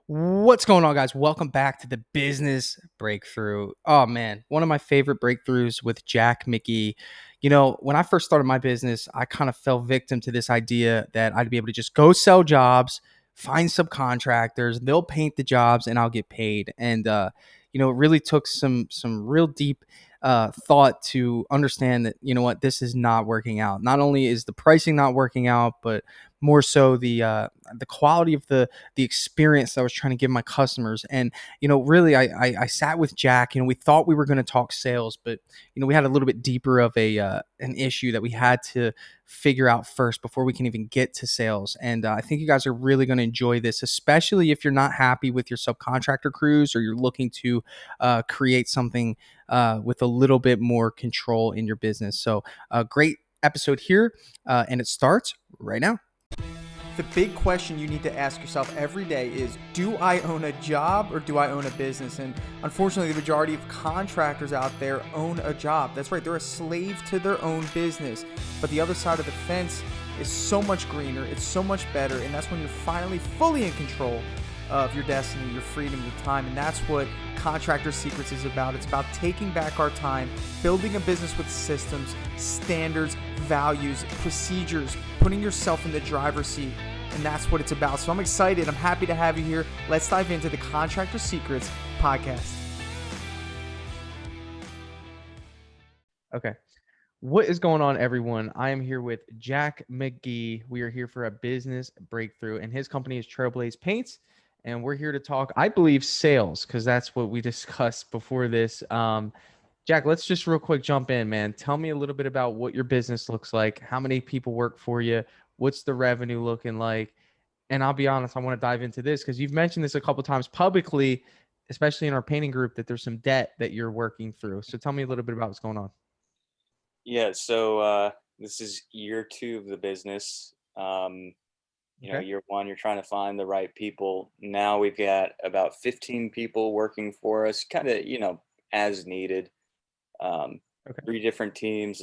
What's going on, guys? Welcome back to the Business Breakthrough. Oh man, one of my favorite breakthroughs with Jack McGee. When I first started my business, I kind of fell victim to this idea that I'd be able to just go sell jobs, find subcontractors, they'll paint the jobs, and I'll get paid. And it really took some real deep thought to understand that this is not working out. Not only is the pricing not working out, but more so the quality of the experience that I was trying to give my customers. And really, I sat with Jack. We thought we were going to talk sales, but we had a little bit deeper of a an issue that we had to figure out first before we can even get to sales. And I think you guys are really going to enjoy this, especially if you're not happy with your subcontractor crews or you're looking to create something with a little bit more control in your business. So, great episode here, and it starts right now. The big question you need to ask yourself every day is, do I own a job or do I own a business? And unfortunately, the majority of contractors out there own a job. That's right, they're a slave to their own business. But the other side of the fence is so much greener, it's so much better, and that's when you're finally fully in control of your destiny, your freedom, your time. And that's what Contractor Secrets is about. It's about taking back our time, building a business with systems, standards, values, procedures, putting yourself in the driver's seat. And that's what it's about. So I'm excited. I'm happy to have you here. Let's dive into the Contractor Secrets podcast. Okay. What is going on, everyone? I am here with Jack McGee. We are here for a business breakthrough, and his company is Trailblaze Paints. And we're here to talk, I believe, sales, because that's what we discussed before this. Jack, let's just real quick jump in, man. Tell me a little bit about what your business looks like, how many people work for you, what's the revenue looking like? And I'll be honest, I want to dive into this because you've mentioned this a couple of times publicly, especially in our painting group, that there's some debt that you're working through. So tell me a little bit about what's going on. Yeah, so this is year 2 of the business. Okay. Year 1, you're trying to find the right people. Now we've got about 15 people working for us, kind of, as needed. Okay. 3 different teams.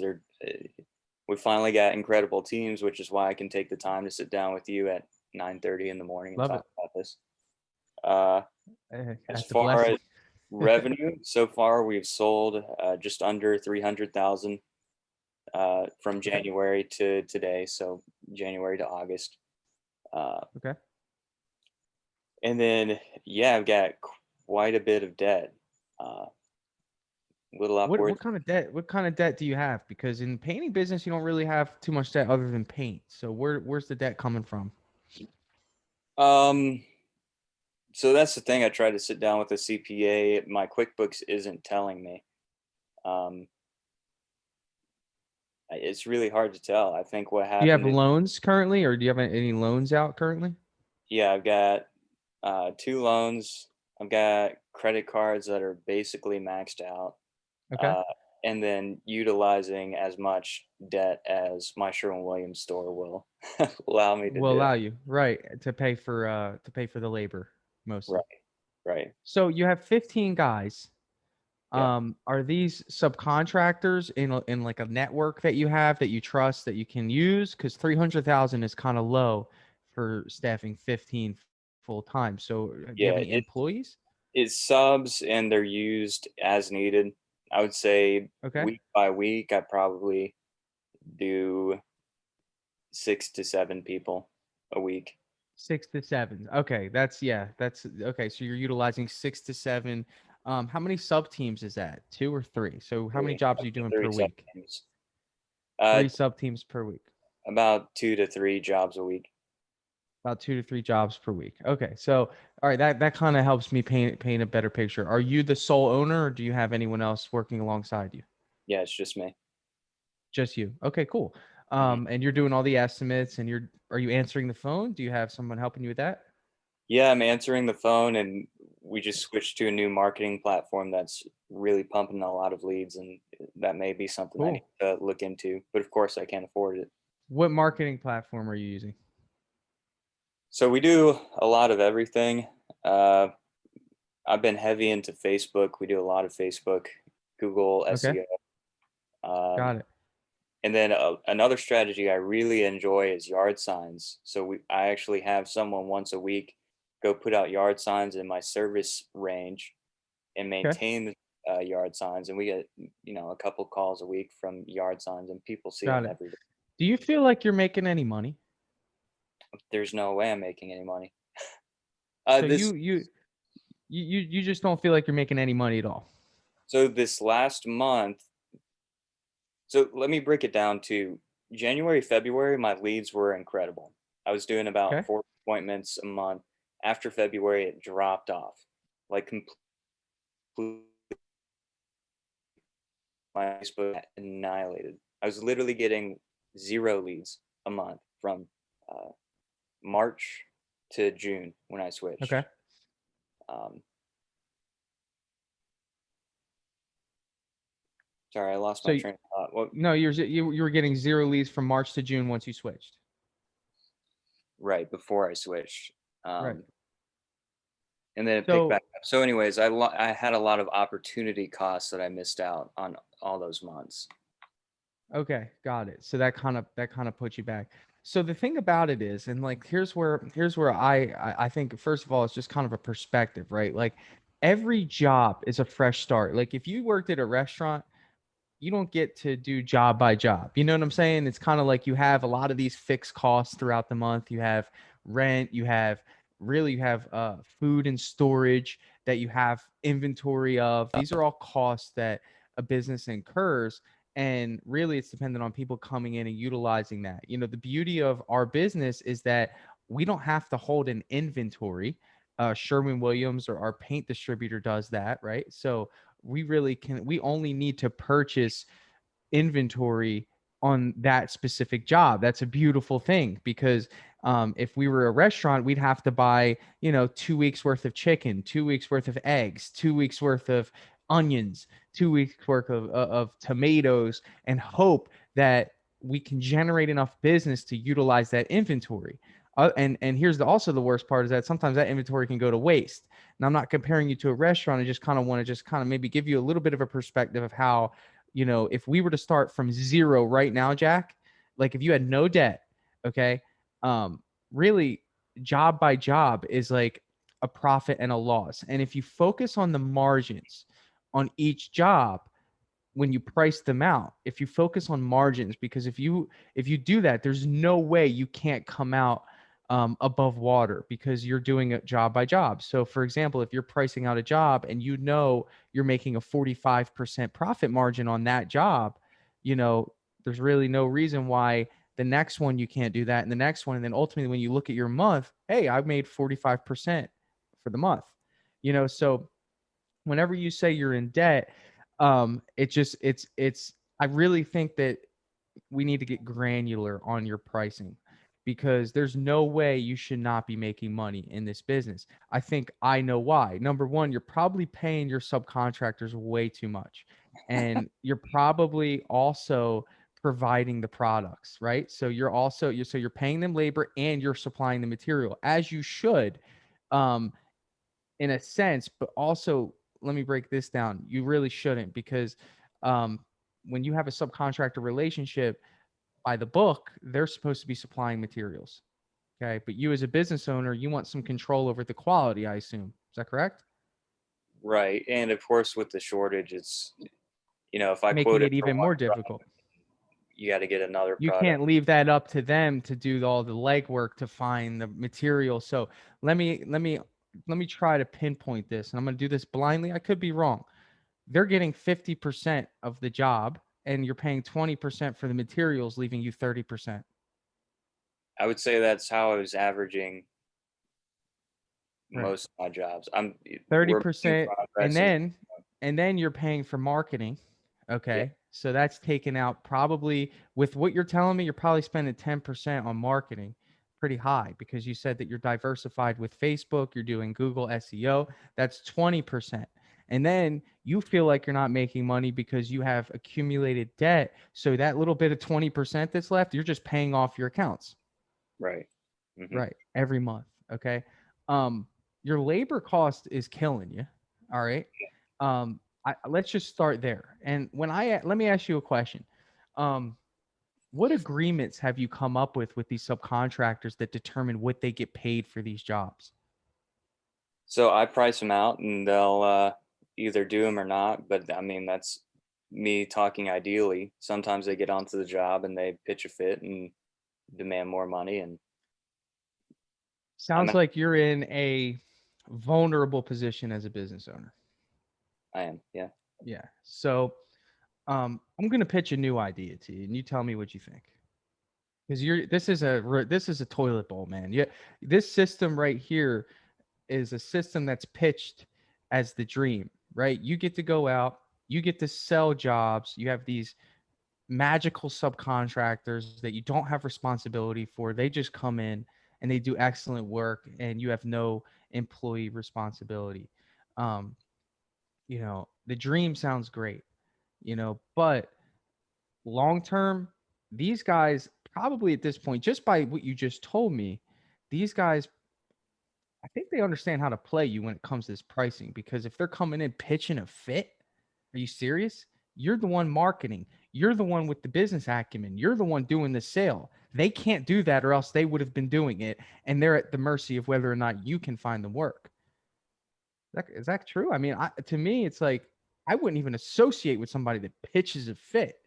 We finally got incredible teams, which is why I can take the time to sit down with you at 9:30 in the morning and Love talk it. about this. Uh, as That's a far blessing. as revenue, so far we've sold just under 300,000 from Okay. January to today, so January to August. Okay. And then, yeah, I've got quite a bit of debt, little What upwards. kind of debt? What kind of debt do you have? Because in painting business, you don't really have too much debt other than paint. So where's the debt coming from? Um, so that's the thing. I tried to sit down with a CPA. My QuickBooks isn't telling me. Um, it's really hard to tell. I think what Do you have happened is, loans currently, or do you have any loans out currently? yeah, I've got 2 loans. I've got credit cards that are basically maxed out. Okay. uh, and then utilizing as much debt as my Sherwin-Williams store will allow me to Will do. allow you, right, to pay for the labor mostly. Right, right. So you have 15 guys. Yeah. Are these subcontractors in like a network that you have that you trust that you can use? Because 300,000 is kind of low for staffing 15 full time. So do you have Yeah, any employees? it's subs and they're used as needed. I would say Okay. week by week, I probably do 6 to 7 people a week. 6 to 7. Okay, that's okay. So you're utilizing 6 to 7. How many sub teams is that? Two or three? So how many Three, jobs are up you to doing three per sub week? teams. Three sub teams per week. About 2 to 3 jobs a week. About 2 to 3 jobs per week. Okay, so all right, that kind of helps me paint a better picture. Are you the sole owner, or do you have anyone else working alongside you? Yeah, it's just me. Just you. Okay, cool. Mhm. And you're doing all the estimates, and are you answering the phone? Do you have someone helping you with that? Yeah, I'm answering the phone, and we just switched to a new marketing platform that's really pumping a lot of leads, and that may be something I need Cool. to look into. But of course, I can't afford it. What marketing platform are you using? So we do a lot of everything. Uh, I've been heavy into Facebook. We do a lot of Facebook, Google Okay, SEO. got it. And then another strategy I really enjoy is yard signs. So I actually have someone once a week go put out yard signs in my service range and Okay. maintain yard signs. And we get, a couple calls a week from yard signs, and people see Got them it. every day. Do you feel like you're making any money? There's no way I'm making any money. So This you just don't feel like you're making any money at all. so this last month. So let me break it down to January, February. My leads were incredible. I was doing about Okay. 4 appointments a month. After February, it dropped off, like completely. My Facebook annihilated. I was literally getting 0 leads a month from uh, March to June when I Okay. switched. Um, Sorry, I lost So my train of thought. Well, no, you were getting 0 leads from March to June once you switched. right before I switched, Right. um, and then it picked So back up. So, anyways, I had a lot of opportunity costs that I missed out on all those months. okay, got it. So that kind of puts you back. So the thing about it is, and like here's where I think first of all it's just kind of a perspective, right? Like every job is a fresh start. Like if you worked at a restaurant, you don't get to do job by job. You know what I'm saying? It's kind of like you have a lot of these fixed costs throughout the month. You have rent, you have food and storage that you have inventory of. These are all costs that a business incurs. And really, it's dependent on people coming in and utilizing that. You know, the beauty of our business is that we don't have to hold an inventory. Sherwin Williams or our paint distributor does that, right? So we only need to purchase inventory on that specific job. That's a beautiful thing because if we were a restaurant, we'd have to buy 2 weeks worth of chicken, 2 weeks worth of eggs, 2 weeks worth of onions, 2 weeks worth of tomatoes, and hope that we can generate enough business to utilize that inventory. And here's also the worst part is that sometimes that inventory can go to waste. And I'm not comparing you to a restaurant. I just kind of want to just kind of maybe give you a little bit of a perspective of how, if we were to start from zero right now, Jack, like if you had no debt, okay, really job by job is like a profit and a loss. And if you focus on the margins on each job, when you price them out, if you focus on margins, because if you do that, there's no way you can't come out above water because you're doing it job by job. So for example, if you're pricing out a job and you're making a 45% profit margin on that job, there's really no reason why the next one you can't do that, and the next one. And then ultimately when you look at your month, hey, I made 45% for the month. So whenever you say you're in debt, it's I really think that we need to get granular on your pricing because there's no way you should not be making money in this business. I think I know why. Number one, you're probably paying your subcontractors way too much. And you're probably also providing the products, right? So you're paying them labor and you're supplying the material as you should. Um, in a sense, but also let me break this down. You really shouldn't because um, when you have a subcontractor relationship by the book, they're supposed to be supplying materials. Okay. But you as a business owner, you want some control over the quality, I assume. Is that correct? Right, and of course, with the shortage, it's if I quote Making it it for even one more product, difficult. you got to get another You product. can't leave that up to them to do all the legwork to find the material. So let me try to pinpoint this. And I'm going to do this blindly. I could be wrong. They're getting 50% of the job and you're paying 20% for the materials, leaving you 30%. I would say that's how I was averaging Right. most of my jobs. We're making 30%. And progress, and then and then you're paying for marketing. yeah, Okay. So that's taken out probably with what you're telling me, you're probably spending 10% on marketing. Pretty high because you said that you're diversified with Facebook, you're doing Google SEO. That's 20%. And then you feel like you're not making money because you have accumulated debt. So that little bit of 20% that's left, you're just paying off your accounts. right. Hmm. Right. Every month. Okay. Um, your labor cost is killing you. All right. Let's just start there. And let me ask you a question. Um, what agreements have you come up with these subcontractors that determine what they get paid for these jobs? So I price them out, and they'll either do them or not. But I mean, that's me talking ideally. Sometimes they get onto the job and they pitch a fit and demand more money, and I'm Sounds like you're in a vulnerable position as a business owner. I am, yeah. Yeah. So I'm going to pitch a new idea to you, and you tell me what you think. Because this is a toilet bowl, man. Yeah, this system right here is a system that's pitched as the dream, right? You get to go out, you get to sell jobs, you have these magical subcontractors that you don't have responsibility for. They just come in and they do excellent work, and you have no employee responsibility. Um, the dream sounds great, but long term, these guys probably at this point, just by what you just told me, these guys, I think they understand how to play you when it comes to this pricing. Because if they're coming in pitching a fit, are you serious? You're the one marketing. You're the one with the business acumen. You're the one doing the sale. They can't do that, or else they would have been doing it. And they're at the mercy of whether or not you can find them work. Is that true? I mean, to me, it's like I wouldn't even associate with somebody that pitches a fit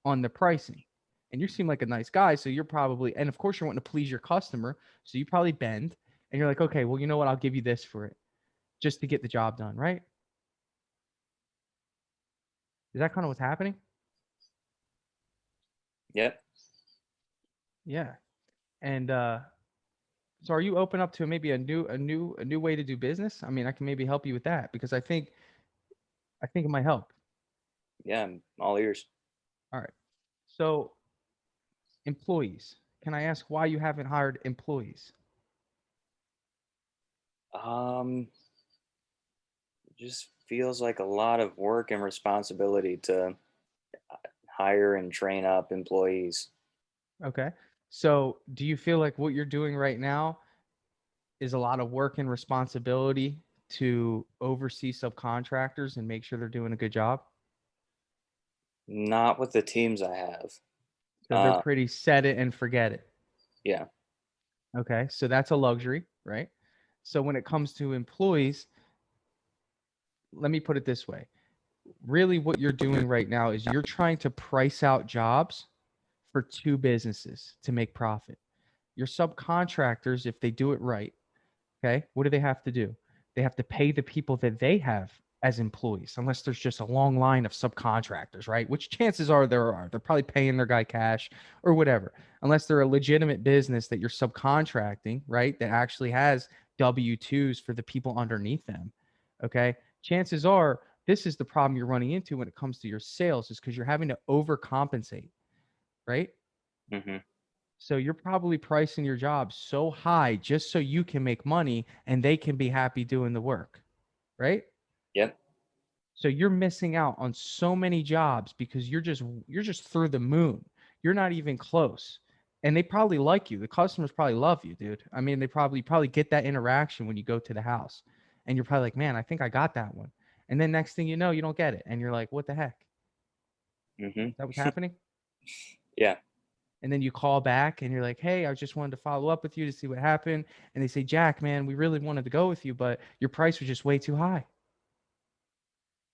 on the pricing. And you seem like a nice guy, so you're probably, and of course you're wanting to please your customer, so you probably bend and you're like, okay, well, you know what? I'll give you this for it just to get the job done, right? Is that kind of what's happening? Yep. Yeah. And so are you open up to maybe a new way to do business? I mean, I can maybe help you with that because I think it might help. Yeah, I'm all ears. All right. So employees, can I ask why you haven't hired employees? Um, just feels like a lot of work and responsibility to hire and train up employees. Okay. So do you feel like what you're doing right now is a lot of work and responsibility to oversee subcontractors and make sure they're doing a good job? Not with the teams I have. So they're Uh, pretty set it and forget it. yeah. Okay. So that's a luxury, right? So when it comes to employees, let me put it this way. Really, what you're doing right now is you're trying to price out jobs for two businesses to make profit. Your subcontractors, if they do it right, okay, what do they have to do? They have to pay the people that they have as employees, unless there's just a long line of subcontractors, right? Which chances are there are. They're probably paying their guy cash or whatever, unless they're a legitimate business that you're subcontracting, right? That actually has W-2s for the people underneath them, okay? Chances are this is the problem you're running into when it comes to your sales is because you're having to overcompensate, right? Hmm. So you're probably pricing your job so high just so you can make money and they can be happy doing the work, right? Yep. So you're missing out on so many jobs because you're just through the moon. You're not even close. And they probably like you. The customers probably love you, dude. I mean, they probably get that interaction when you go to the house. And you're probably like, "Man, I think I got that one." And then next thing you know, you don't get it. And you're like, "What the heck?" Hmm. That was happening? Yeah. And then you call back and you're like, "Hey, I just wanted to follow up with you to see what happened." And they say, "Jack, man, we really wanted to go with you, but your price was just way too high."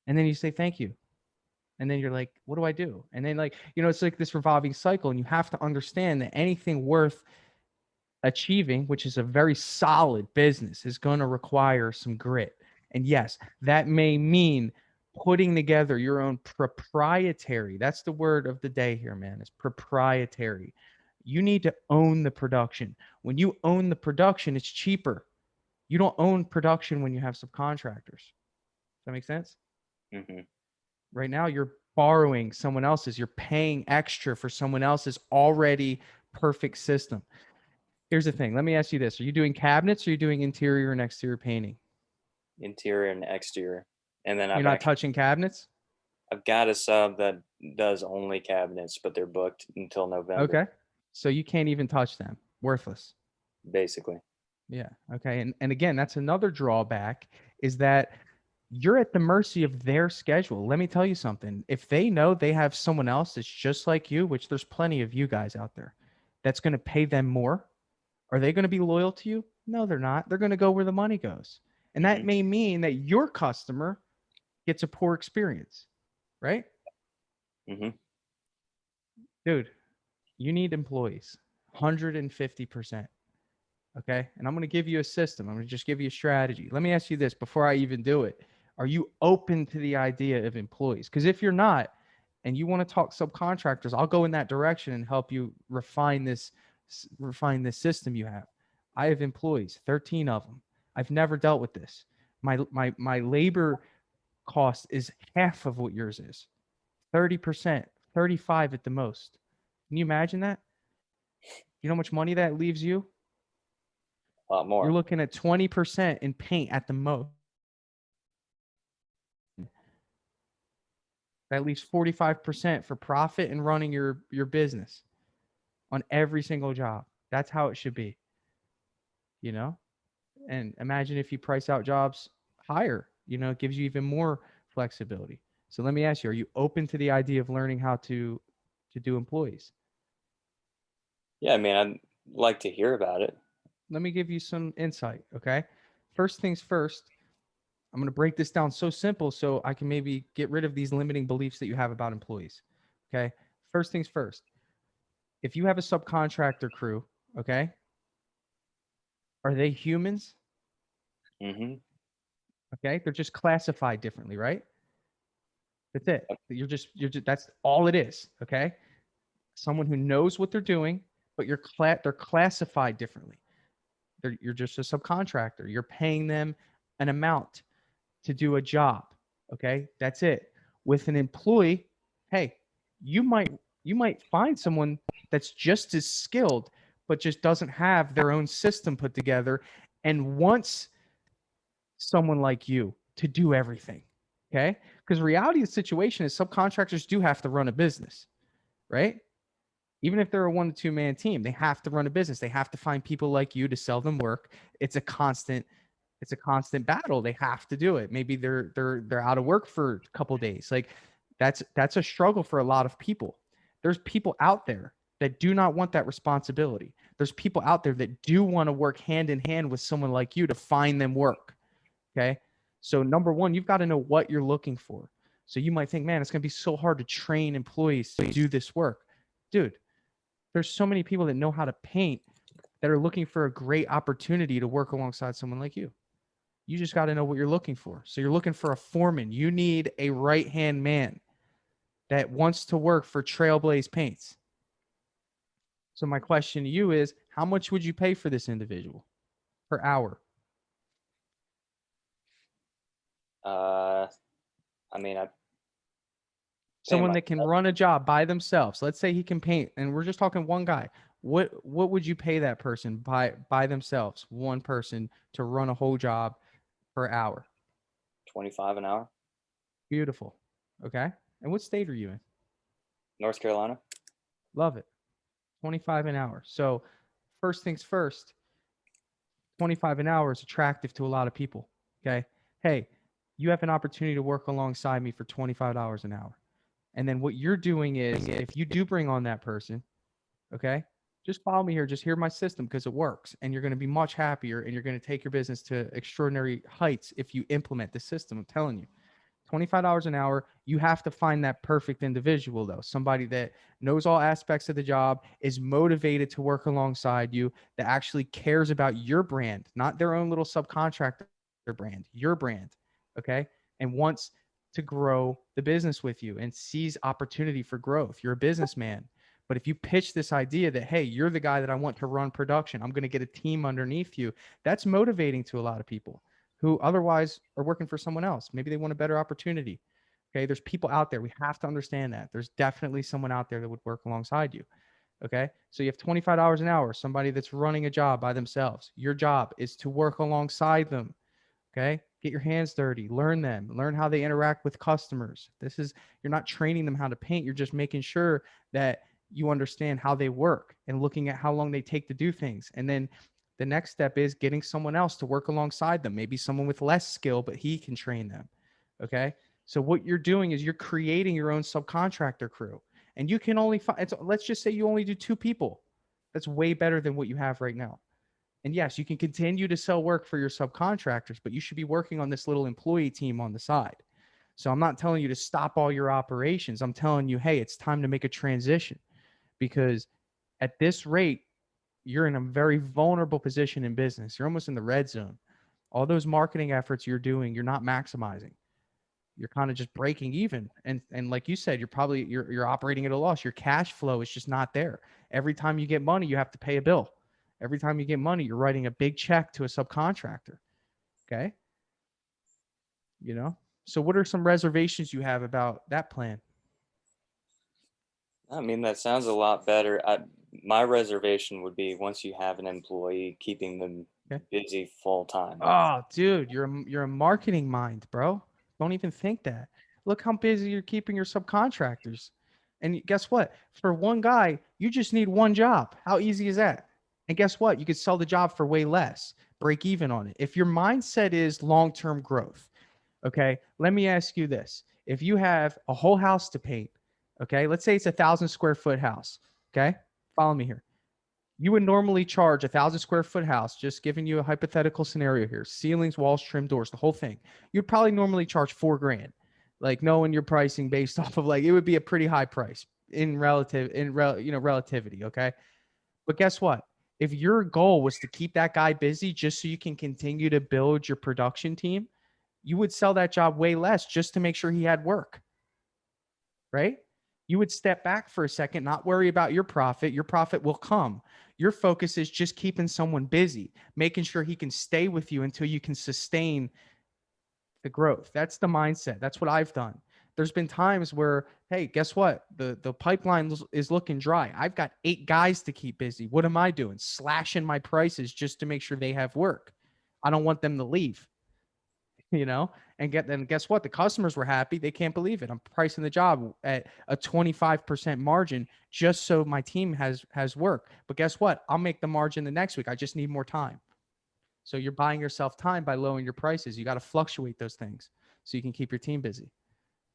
And then you say, "Thank you." And then you're like, "What do I do?" And then, like, it's like this revolving cycle. And you have to understand that anything worth achieving, which is a very solid business, is going to require some grit. And yes, that may mean putting together your own proprietary. That's the word of the day here, man. It's proprietary. You need to own the production. When you own the production, it's cheaper. You don't own production when you have subcontractors. Does that make sense? Hmm. Right now, you're borrowing someone else's, you're paying extra for someone else's already perfect system. Here's the thing. Let me ask you this. Are you doing cabinets or are you doing interior and exterior painting? Interior and exterior. And then You're not touching cabinets? I've got a sub that does only cabinets, but they're booked until November, Okay. So you can't even touch them. Worthless. basically. Yeah. Okay. And again, that's another drawback is that you're at the mercy of their schedule. Let me tell you something. If they know they have someone else that's just like you, which there's plenty of you guys out there, that's going to pay them more, are they going to be loyal to you? No, they're not. They're going to go where the money goes. And that may mean that your customer gets a poor experience, right? Mm-hmm. Dude, you need employees 150%. Okay. And I'm going to give you a system. I'm going to just give you a strategy. Let me ask you this before I even do it. Are you open to the idea of employees? Because if you're not, and you want to talk subcontractors, I'll go in that direction and help you refine this system you have. I have employees, 13 of them. I've never dealt with this. My labor cost is half of what yours is. 30%, 35 at the most. Can you imagine that? You know how much money that leaves you? A lot You're more. looking at 20% in paint at the most. That leaves 45% for profit and running your business on every single job. That's how it should be, you know? And imagine if you price out jobs higher, it gives you even more flexibility. So let me ask you, are you open to the idea of learning how to do employees? Yeah, I mean, I'd like to hear about it. Let me give you some insight, okay? First things first, I'm going to break this down so simple so I can maybe get rid of these limiting beliefs that you have about employees. Okay? First things first. If you have a subcontractor crew, okay? Are they humans? Mm-hmm. Okay? They're just classified differently, right? That's it. You're just that's all it is, okay? Someone who knows what they're doing, but they're classified differently. You're just a subcontractor. You're paying them an amount to do a job. Okay, that's it. With an employee, hey, you might you might find someone that's just as skilled, but just doesn't have their own system put together and wants someone like you to do everything. Okay, because reality of the situation is subcontractors do have to run a business, right? Even if they're a 1 to 2 man team, they have to run a business. They have to find people like you to sell them work. It's a constant battle. They have to do it. Maybe they're out of work for a couple of days. Like that's a struggle for a lot of people. There's people out there that do not want that responsibility. There's people out there that do want to work hand in hand with someone like you to find them work. Okay? So number one, you've got to know what you're looking for. So you might think, man, it's going to be so hard to train employees to do this work. Dude, there's so many people that know how to paint that are looking for a great opportunity to work alongside someone like you. You just got to know what you're looking for. So you're looking for a foreman. You need a right-hand man that wants to work for Trailblaze Paints. So my question to you is, how much would you pay for this individual per hour? Uh, I mean, I pay Someone my that can run a job by themselves. Let's say he can paint, and we're just talking one guy. What would you pay that person by themselves, one person to run a whole job per hour? 25 an hour. Beautiful. Okay. And what state are you in? North Carolina. Love it. 25 an hour. So first things first, 25 an hour is attractive to a lot of people. Okay. Hey, you have an opportunity to work alongside me for $25 an hour. And then what you're doing is if you do bring on that person, okay, just follow me here. Just hear my system because it works. And you're going to be much happier and you're going to take your business to extraordinary heights if you implement the system. I'm telling you. $25 an hour. You have to find that perfect individual, though. Somebody that knows all aspects of the job, is motivated to work alongside you, that actually cares about your brand, not their own little subcontractor brand, your brand. Okay. And wants to grow the business with you and sees opportunity for growth. You're a businessman. But if you pitch this idea that, hey, you're the guy that I want to run production, I'm going to get a team underneath you, that's motivating to a lot of people who otherwise are working for someone else. Maybe they want a better opportunity. Okay. There's people out there. We have to understand that. There's definitely someone out there that would work alongside you. Okay. So you have $25 an hour, somebody that's running a job by themselves. Your job is to work alongside them. Okay. Get your hands dirty, learn them, learn how they interact with customers. You're not training them how to paint. You're just making sure that you understand how they work and looking at how long they take to do things. And then the next step is getting someone else to work alongside them, maybe someone with less skill, but he can train them. Okay. So what you're doing is you're creating your own subcontractor crew, and you can only find, let's just say you only do 2 people. That's way better than what you have right now. And yes, you can continue to sell work for your subcontractors, but you should be working on this little employee team on the side. So I'm not telling you to stop all your operations. I'm telling you, hey, it's time to make a transition, because at this rate, you're in a very vulnerable position in business. You're almost in the red zone. All those marketing efforts you're doing, you're not maximizing. You're kind of just breaking even. And like you said, you're operating at a loss. Your cash flow is just not there. Every time you get money, you have to pay a bill. Every time you get money, you're writing a big check to a subcontractor. Okay? You know? So what are some reservations you have about that plan? I mean, that sounds a lot better. My reservation would be once you have an employee, keeping them Okay? busy full time. Oh, dude, you're a marketing mind, bro. Don't even think that. Look how busy you're keeping your subcontractors. And guess what? For one guy, you just need one job. How easy is that? And guess what? You could sell the job for way less, break even on it. If your mindset is long-term growth, okay, let me ask you this. If you have a whole house to paint, okay, let's say it's 1,000 square foot house, okay? Follow me here. You would normally charge 1,000 square foot house, just giving you a hypothetical scenario here, ceilings, walls, trim, doors, the whole thing. You'd probably normally charge 4 grand, like knowing your pricing based off of, like, it would be a pretty high price relativity. Okay. But guess what? If your goal was to keep that guy busy just so you can continue to build your production team, you would sell that job way less just to make sure he had work, right? You would step back for a second, not worry about your profit. Your profit will come. Your focus is just keeping someone busy, making sure he can stay with you until you can sustain the growth. That's the mindset. That's what I've done. There's been times where, hey, guess what? The pipeline is looking dry. I've got 8 guys to keep busy. What am I doing? Slashing my prices just to make sure they have work. I don't want them to leave. And then guess what? The customers were happy. They can't believe it. I'm pricing the job at a 25% margin just so my team has work. But guess what? I'll make the margin the next week. I just need more time. So you're buying yourself time by lowering your prices. You got to fluctuate those things so you can keep your team busy.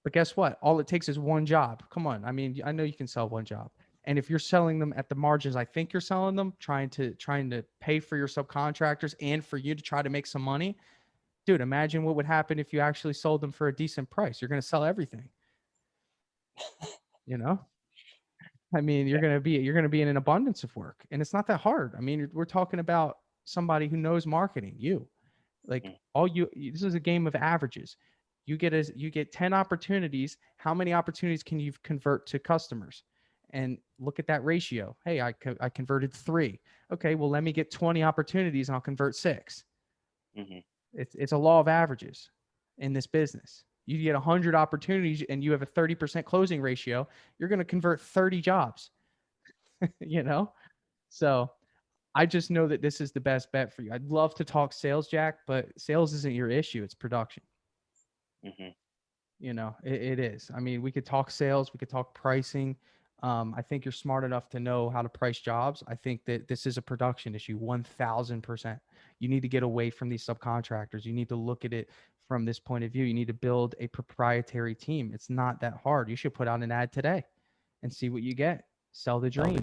But guess what? All it takes is one job. Come on. I mean, I know you can sell one job. And if you're selling them at the margins I think you're selling them, trying to pay for your subcontractors and for you to try to make some money, dude, imagine what would happen if you actually sold them for a decent price. You're going to sell everything, you know? I mean, you're going to be in an abundance of work, and it's not that hard. I mean, we're talking about somebody who knows marketing, like Mm. this is a game of averages. You get 10 opportunities. How many opportunities can you convert to customers? And look at that ratio. Hey, I converted 3. Okay, well, let me get 20 opportunities and I'll convert 6. Mhm. It's a law of averages in this business. You get 100 opportunities and you have a 30% closing ratio, you're going to convert 30 jobs, you know? So I just know that this is the best bet for you. I'd love to talk sales, Jack, but sales isn't your issue. It's production. Mhm. It is. I mean, we could talk sales, we could talk pricing. I think you're smart enough to know how to price jobs. I think that this is a production issue, 1000%. You need to get away from these subcontractors. You need to look at it from this point of view. You need to build a proprietary team. It's not that hard. You should put out an ad today and see what you get. Sell the dream.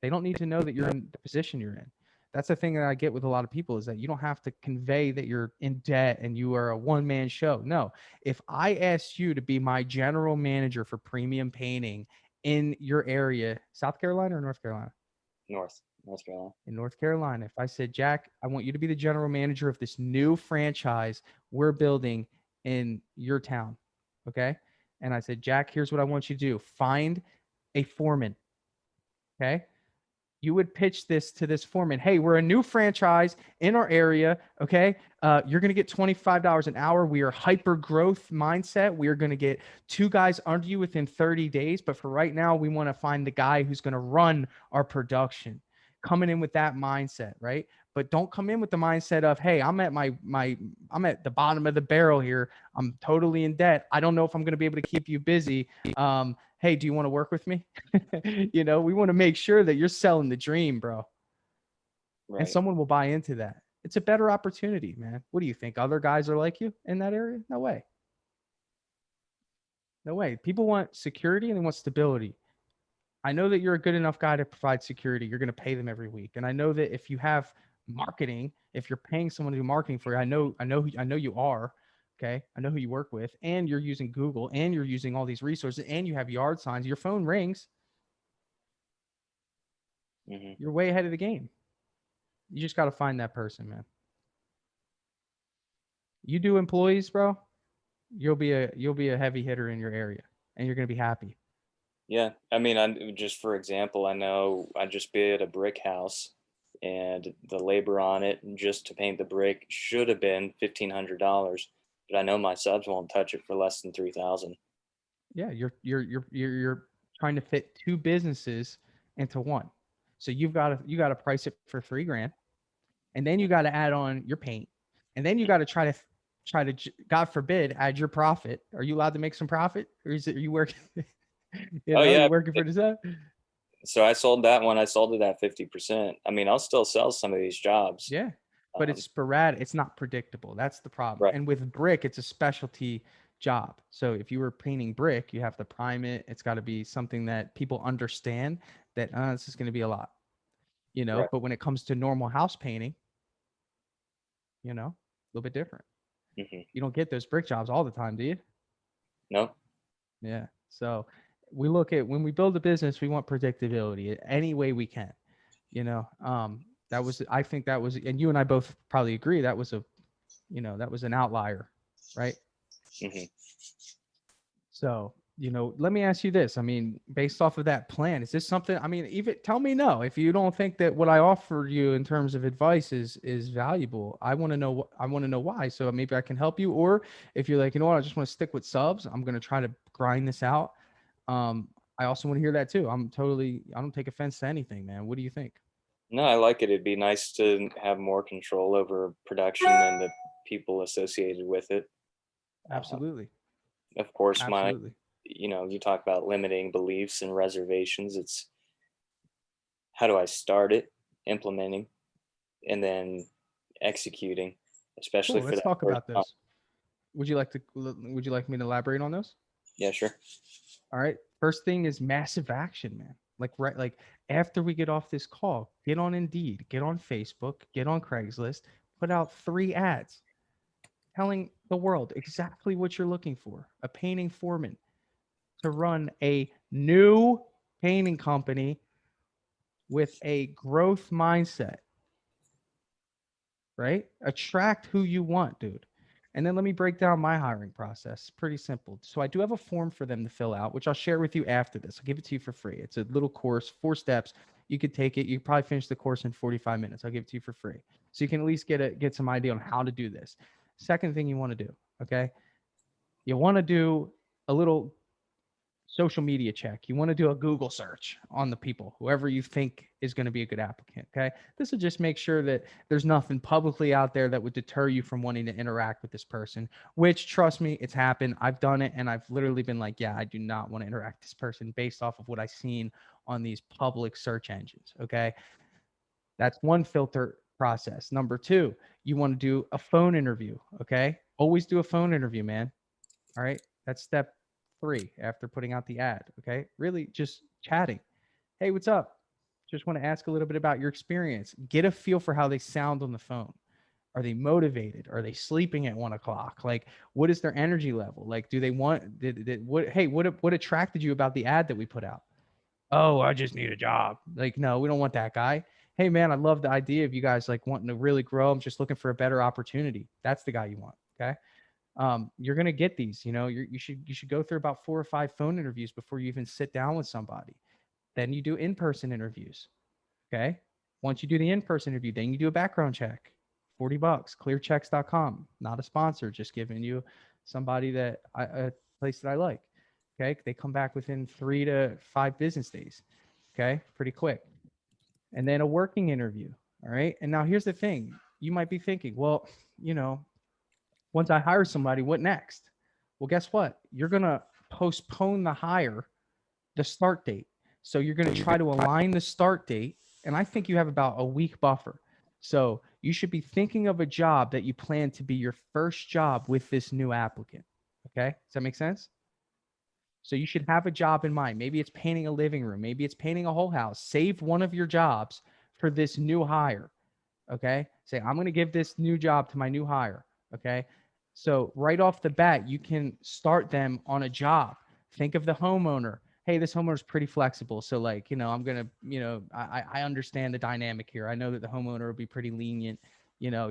They don't need to know that you're in the position you're in. That's the thing that I get with a lot of people, is that you don't have to convey that you're in debt and you are a one-man show. No, if I asked you to be my general manager for premium painting in your area, South Carolina or North Carolina? North Carolina. In North Carolina. If I said, Jack, I want you to be the general manager of this new franchise we're building in your town. Okay. And I said, Jack, here's what I want you to do: find a foreman. Okay. You would pitch this to this foreman. Hey, we're a new franchise in our area. Okay. You're going to get $25 an hour. We are hyper growth mindset. We are going to get 2 guys under you within 30 days. But for right now, we want to find the guy who's going to run our production. Coming in with that mindset, right? But don't come in with the mindset of, hey, I'm at I'm at the bottom of the barrel here. I'm totally in debt. I don't know if I'm going to be able to keep you busy. Hey, do you want to work with me? We want to make sure that you're selling the dream, bro. And Right. someone will buy into that. It's a better opportunity, man. What do you think? Other guys are like you in that area? No way. No way. People want security and they want stability. I know that you're a good enough guy to provide security. You're going to pay them every week. And I know that if you have marketing, if you're paying someone to do marketing for you, I know you are. Okay. I know who you work with, and you're using Google, and you're using all these resources, and you have yard signs. Your phone rings. Hmm. You're way ahead of the game. You just got to find that person, man. You do employees, bro. You'll be a heavy hitter in your area, and you're gonna be happy. Yeah, I mean, I just for example, I know I just bid a brick house, and the labor on it just to paint the brick should have been $1,500, but I know my subs won't touch it for less than 3,000. Yeah, you're trying to fit two businesses into one. So you got to price it for 3 grand, and then you got to add on your paint, and then you got to try to God forbid add your profit. Are you allowed to make some profit, or is it are you working? Oh You yeah, working for the sub? so I sold that one. I sold it at 50%. I mean, I'll still sell some of these jobs. Yeah, but it's Um, sporadic. It's not predictable. That's the problem. right, And with brick, it's a specialty job. So if you were painting brick, you have to prime it. It's got to be something that people understand that this is going to be a lot, right. But when it comes to normal house painting, a little bit different. Hmm. You don't get those brick jobs all the time, do you? No, Yeah. So we look at when we build a business, we want predictability any way we can. You know, that was I think that was, and you and I both probably agree that was that was an outlier, right? hmm. So, let me ask you this. I mean, based off of that plan, is this something, I mean, even tell me no. If you don't think that what I offered you in terms of advice is valuable, I want to know why. So maybe I can help you. Or if you're like, what, I just want to stick with subs, I'm going to try to grind this out. Um, I also want to hear that too. I don't take offense to anything, man. What do you think? No, I like it. It'd be nice to have more control over production and the people associated with it. Uh, Absolutely. of course, Absolutely. you talk about limiting beliefs and reservations. It's how do I start it, implementing, and then executing, especially Cool. for Let's that talk first about time. those. Would you like me to elaborate on those? Yeah, sure. All right. First thing is massive action, man. Like after we get off this call, get on Indeed, get on Facebook, get on Craigslist, put out 3 ads telling the world exactly what you're looking for. A painting foreman to run a new painting company with a growth mindset, right? Attract who you want, dude. And then let me break down my hiring process. Pretty simple. So I do have a form for them to fill out, which I'll share with you after this. I'll give it to you for free. It's a little course, 4 steps. You could take it. You could probably finish the course in 45 minutes. I'll give it to you for free. So you can at least get some idea on how to do this. Second thing you want to do, okay? You want to do a little social media check. You want to do a Google search on the people, whoever you think is going to be a good applicant. Okay. This will just make sure that there's nothing publicly out there that would deter you from wanting to interact with this person, which trust me, it's happened. I've done it and I've literally been like, yeah, I do not want to interact with this person based off of what I've seen on these public search engines. Okay. That's one filter process. Number two, you want to do a phone interview. Okay. Always do a phone interview, man. All right. That's step 3 after putting out the ad. Okay. Really just chatting. Hey, what's up? Just want to ask a little bit about your experience. Get a feel for how they sound on the phone. Are they motivated? Are they sleeping at 1 o'clock? Like, what is their energy level? Like, do they want, what, hey, what attracted you about the ad that we put out? Oh, I just need a job. Like, no, we don't want that guy. Hey, man, I love the idea of you guys like wanting to really grow. I'm just looking for a better opportunity. That's the guy you want. Okay. You're gonna get these. You should go through about 4 or 5 phone interviews before you even sit down with somebody. Then you do in-person interviews. Okay. Once you do the in-person interview, then you do a background check. $40, clearchecks.com. Not a sponsor, just giving you somebody a place that I like. Okay. They come back within 3 to 5 business days. Okay. Pretty quick. And then a working interview. All right. And now here's the thing. You might be thinking, well, you know, once I hire somebody, what next? Well, guess what? You're going to postpone the start date. So you're going to try to align the start date. And I think you have about a week buffer. So you should be thinking of a job that you plan to be your first job with this new applicant. Okay. Does that make sense? So you should have a job in mind. Maybe it's painting a living room. Maybe it's painting a whole house. Save one of your jobs for this new hire. Okay. Say, I'm going to give this new job to my new hire. Okay. So right off the bat, you can start them on a job. Think of the homeowner. Hey, this homeowner's pretty flexible. So like, I'm going to, I understand the dynamic here. I know that the homeowner will be pretty lenient,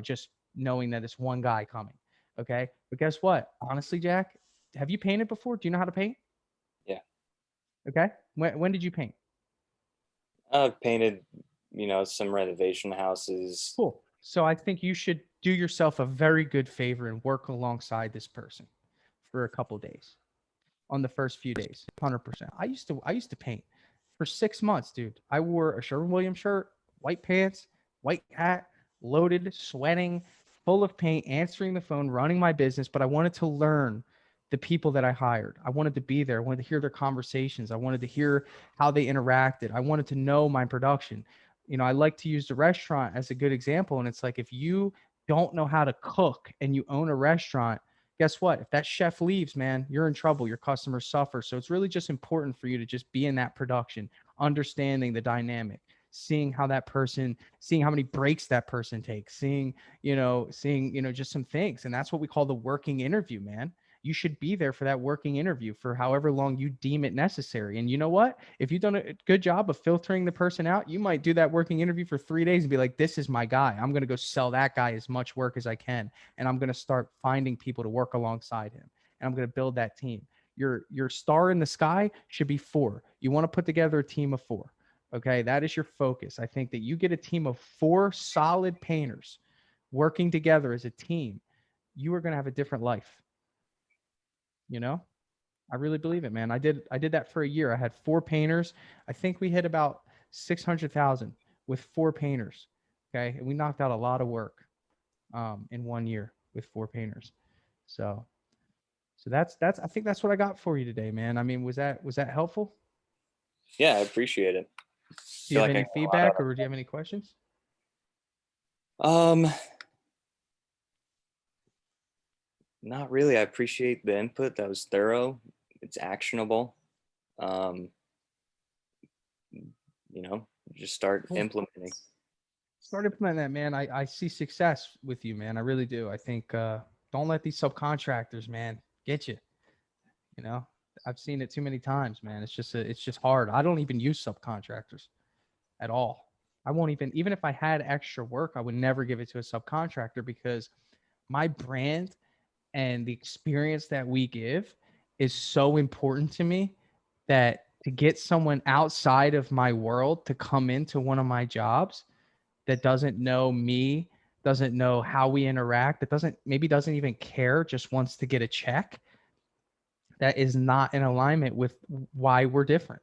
just knowing that it's one guy coming. Okay. But guess what? Honestly, Jack, have you painted before? Do you know how to paint? Yeah. Okay. When did you paint? I've painted, some renovation houses. Cool. So I think you should do yourself a very good favor and work alongside this person for a couple days on the first few days. 100%. I used to paint for 6 months, dude. I wore a Sherwin-Williams shirt, white pants, white hat, loaded, sweating, full of paint, answering the phone, running my business, but I wanted to learn the people that I hired. I wanted to be there. I wanted to hear their conversations. I wanted to hear how they interacted. I wanted to know my production. I like to use the restaurant as a good example. And it's like, if you don't know how to cook and you own a restaurant, guess what? If that chef leaves, man, you're in trouble. Your customers suffer. So it's really just important for you to just be in that production, understanding the dynamic, seeing how many breaks that person takes, seeing, just some things. And that's what we call the working interview, man. You should be there for that working interview for however long you deem it necessary. And you know what? If you've done a good job of filtering the person out, you might do that working interview for 3 days and be like, this is my guy. I'm going to go sell that guy as much work as I can. And I'm going to start finding people to work alongside him. And I'm going to build that team. Your star in the sky should be 4. You want to put together a team of 4. Okay. That is your focus. I think that you get a team of 4 solid painters working together as a team. You are going to have a different life. I really believe it, man. I did that for a year. I had 4 painters. I think we hit about 600,000 with 4 painters. Okay. And we knocked out a lot of work in 1 year with 4 painters. So that's, I think that's what I got for you today, man. I mean, was that helpful? Yeah, I appreciate it. Do you have any feedback or do you have any questions? Not really. I appreciate the input. That was thorough. It's actionable. Just start implementing. Start implementing that, man. I see success with you, man. I really do. I think don't let these subcontractors, man, get you. I've seen it too many times, man. It's just hard. I don't even use subcontractors at all. I won't even if I had extra work, I would never give it to a subcontractor because my brand and the experience that we give is so important to me that to get someone outside of my world to come into one of my jobs that doesn't know me, doesn't know how we interact, that doesn't even care, just wants to get a check, that is not in alignment with why we're different.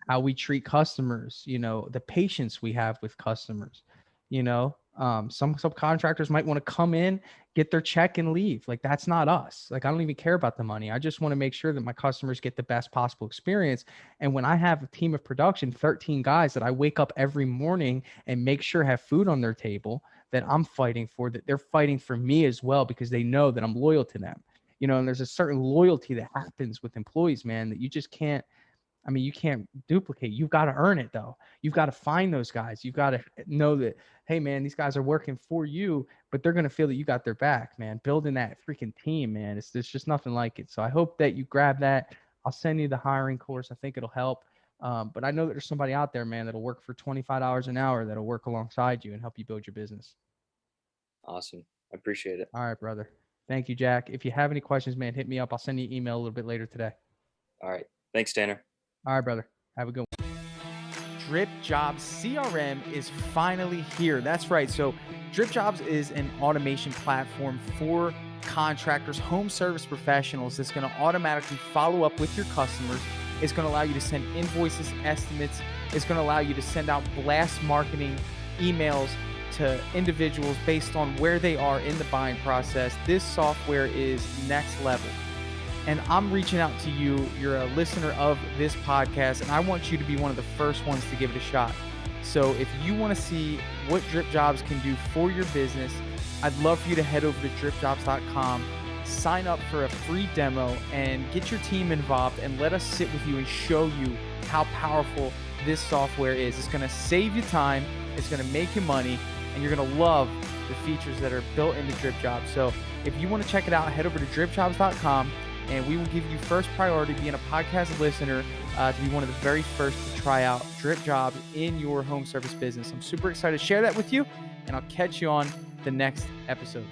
How we treat customers, the patience we have with customers, some subcontractors might want to come in, get their check and leave. Like, that's not us. Like, I don't even care about the money. I just want to make sure that my customers get the best possible experience. And when I have a team of production, 13 guys that I wake up every morning and make sure have food on their table that I'm fighting for, that they're fighting for me as well, because they know that I'm loyal to them. And there's a certain loyalty that happens with employees, man, that you just can't, you can't duplicate. You've got to earn it, though. You've got to find those guys. You've got to know that, hey, man, these guys are working for you, but they're going to feel that you got their back, man. Building that freaking team, man. There's just nothing like it. So I hope that you grab that. I'll send you the hiring course. I think it'll help. But I know that there's somebody out there, man, that'll work for $25 an hour that'll work alongside you and help you build your business. Awesome. I appreciate it. All right, brother. Thank you, Jack. If you have any questions, man, hit me up. I'll send you an email a little bit later today. All right. Thanks, Tanner. All right, brother. Have a good one. Dripjobs CRM is finally here. That's right. So Dripjobs is an automation platform for contractors, home service professionals that's going to automatically follow up with your customers. It's going to allow you to send invoices, estimates. It's going to allow you to send out blast marketing emails to individuals based on where they are in the buying process. This software is next level. And I'm reaching out to you. You're a listener of this podcast, and I want you to be one of the first ones to give it a shot. So if you want to see what Dripjobs can do for your business, I'd love for you to head over to dripjobs.com, sign up for a free demo, and get your team involved, and let us sit with you and show you how powerful this software is. It's going to save you time. It's going to make you money, and you're going to love the features that are built into Dripjobs. So if you want to check it out, head over to dripjobs.com, and we will give you first priority being a podcast listener to be one of the very first to try out Dripjobs in your home service business. I'm super excited to share that with you, and I'll catch you on the next episode.